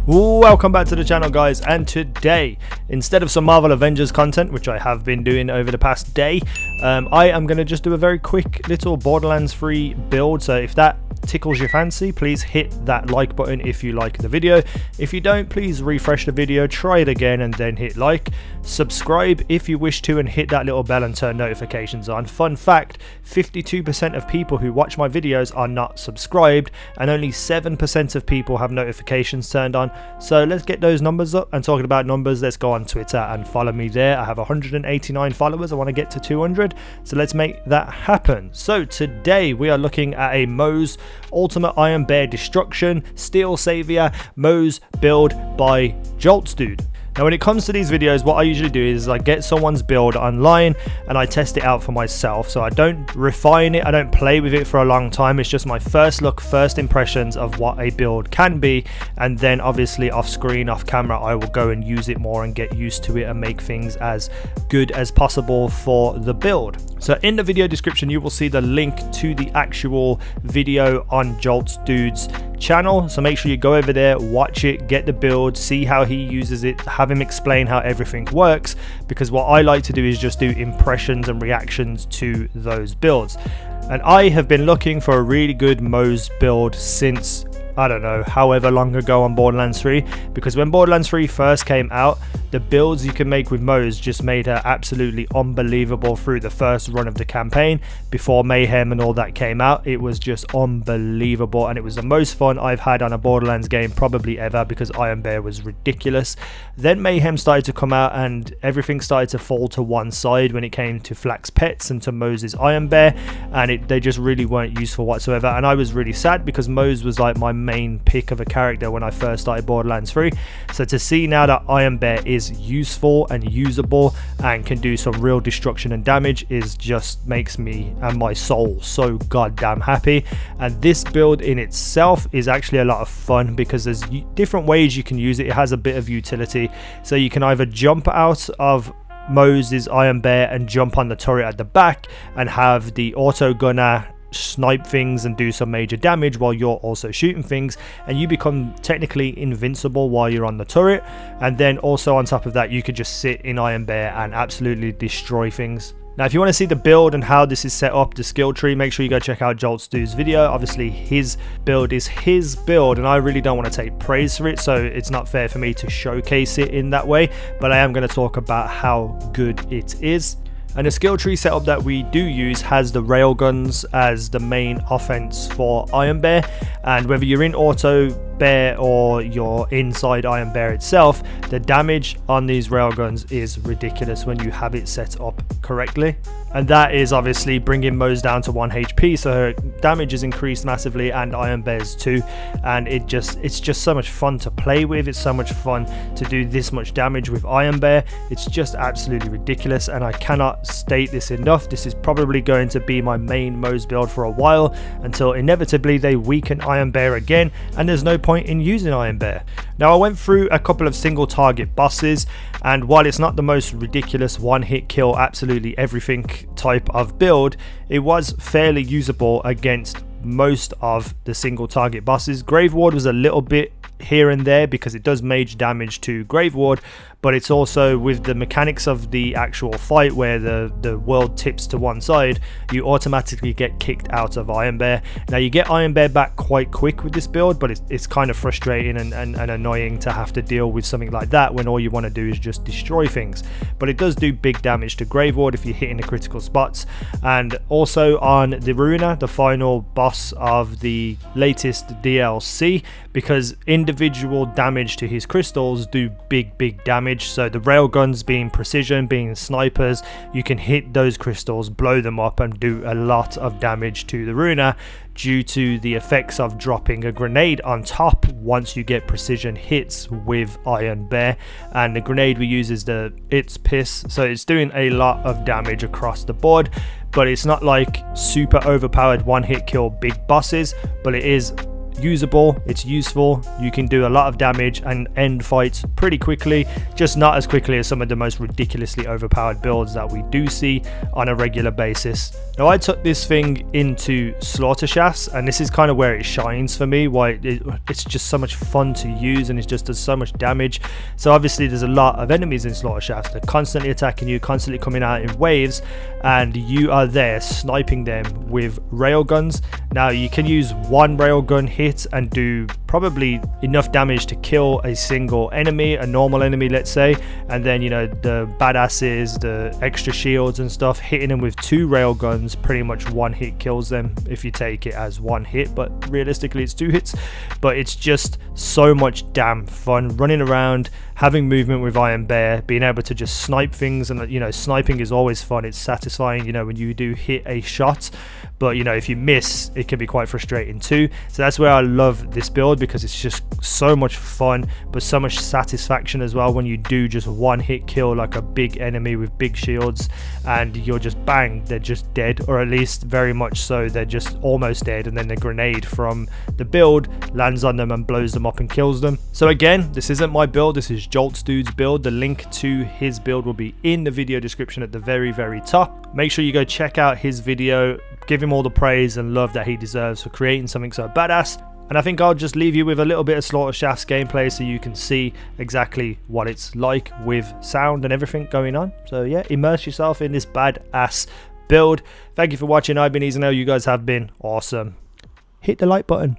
Welcome back to the channel, guys, and today, instead of some Marvel Avengers content, which I have been doing over the past day, I am going to just do a very quick little Borderlands 3 build. So if that tickles your fancy, please hit that like button if you like the video. If you don't, please refresh the video, try it again, and then hit like. Subscribe if you wish to, and hit that little bell and turn notifications on. Fun fact, 52% of people who watch my videos are not subscribed, and only 7% of people have notifications turned on. So let's get those numbers up. And talking about numbers, let's go on Twitter and follow me there. I have 189 followers. I want to get to 200, so let's make that happen. So today we are looking at a Moze Ultimate Iron Bear Destruction Steel Savior Moze build by joltzdude. Now, when it comes to these videos, what I usually do is I get someone's build online and I test it out for myself. So I don't refine it, I don't play with it for a long time. It's just my first look, first impressions of what a build can be, and then obviously off screen, off camera, I will go and use it more and get used to it and make things as good as possible for the build. So in the video description, you will see the link to the actual video on joltzdude's channel, so make sure you go over there, watch it, get the build, see how he uses it, have him explain how everything works, because what I like to do is just do impressions and reactions to those builds. And I have been looking for a really good Moze build since, I don't know, however long ago on Borderlands 3, because when Borderlands 3 first came out, the builds you can make with Moze just made her absolutely unbelievable through the first run of the campaign. Before Mayhem and all that came out, it was just unbelievable, and it was the most fun I've had on a Borderlands game probably ever, because Iron Bear was ridiculous. Then Mayhem started to come out and everything started to fall to one side when it came to Flax Pets and to Moze's Iron Bear, and they just really weren't useful whatsoever. And I was really sad because Moze was like my main pick of a character when I first started Borderlands 3. So to see now that Iron Bear is useful and usable and can do some real destruction and damage is just makes me and my soul so goddamn happy. And this build in itself is actually a lot of fun because there's different ways you can use it. It has a bit of utility, so you can either jump out of Moze's Iron Bear and jump on the turret at the back and have the auto gunner snipe things and do some major damage while you're also shooting things, and you become technically invincible while you're on the turret. And then also on top of that, you could just sit in Iron Bear and absolutely destroy things. Now, if you want to see the build and how this is set up, the skill tree, make sure you go check out joltzdude's video. Obviously his build is his build and I really don't want to take praise for it, so it's not fair for me to showcase it in that way, but I am going to talk about how good it is. And the skill tree setup that we do use has the railguns as the main offense for Iron Bear, and whether you're in auto bear or you're inside Iron Bear itself, the damage on these railguns is ridiculous when you have it set up correctly. And that is obviously bringing Moze down to 1 HP, so her damage is increased massively, and Iron Bear's too. And it's just so much fun to play with. It's so much fun to do this much damage with Iron Bear. It's just absolutely ridiculous, and I cannot state this enough. This is probably going to be my main Moze build for a while, until inevitably they weaken Iron Bear again, and there's no point in using Iron Bear. Now, I went through a couple of single target bosses, and while it's not the most ridiculous one hit kill absolutely everything type of build, it was fairly usable against most of the single target bosses. Grave Ward was a little bit here and there because it does major damage to Grave Ward, but it's also with the mechanics of the actual fight where the world tips to one side, you automatically get kicked out of Iron Bear. Now, you get Iron Bear back quite quick with this build, but it's kind of frustrating and annoying to have to deal with something like that when all you want to do is just destroy things. But it does do big damage to Grave Ward if you're hitting the critical spots. And also on the Ruiner, the final boss of the latest DLC, because individual damage to his crystals do big damage. So the railguns being precision, being snipers, you can hit those crystals, blow them up, and do a lot of damage to the Ruiner due to the effects of dropping a grenade on top once you get precision hits with Iron Bear. And the grenade we use is the It's Piss, so it's doing a lot of damage across the board, but it's not like super overpowered one hit kill big bosses, but it is usable, it's useful, you can do a lot of damage and end fights pretty quickly, just not as quickly as some of the most ridiculously overpowered builds that we do see on a regular basis. Now I took this thing into slaughter shafts, and this is kind of where it shines for me, why it's just so much fun to use and it just does so much damage. So obviously there's a lot of enemies in slaughter shafts, they're constantly attacking you, constantly coming out in waves, and you are there sniping them with railguns. Now you can use one railgun hit and do probably enough damage to kill a single enemy, a normal enemy let's say, and then you know the badasses, the extra shields and stuff, hitting them with 2 railguns, pretty much 1 hit kills them if you take it as 1 hit, but realistically it's 2 hits. But it's just so much damn fun running around, having movement with Iron Bear, being able to just snipe things, and you know sniping is always fun, it's satisfying, you know, when you do hit a shot, but you know if you miss it can be quite frustrating too. So that's where I love this build, because it's just so much fun but so much satisfaction as well when you do just 1 hit kill like a big enemy with big shields, and you're just bang, they're just dead, or at least very much so, they're just almost dead, and then the grenade from the build lands on them and blows them up and kills them. So again, this isn't my build, this is joltzdude's build. The link to his build will be in the video description at the very top. Make sure you go check out his video, give him all the praise and love that he deserves for creating something so badass. And I think I'll just leave you with a little bit of Slaughter Shafts gameplay so you can see exactly what it's like with sound and everything going on. So yeah, immerse yourself in this badass build. Thank you for watching. I've been easynow, you guys have been awesome. Hit the like button.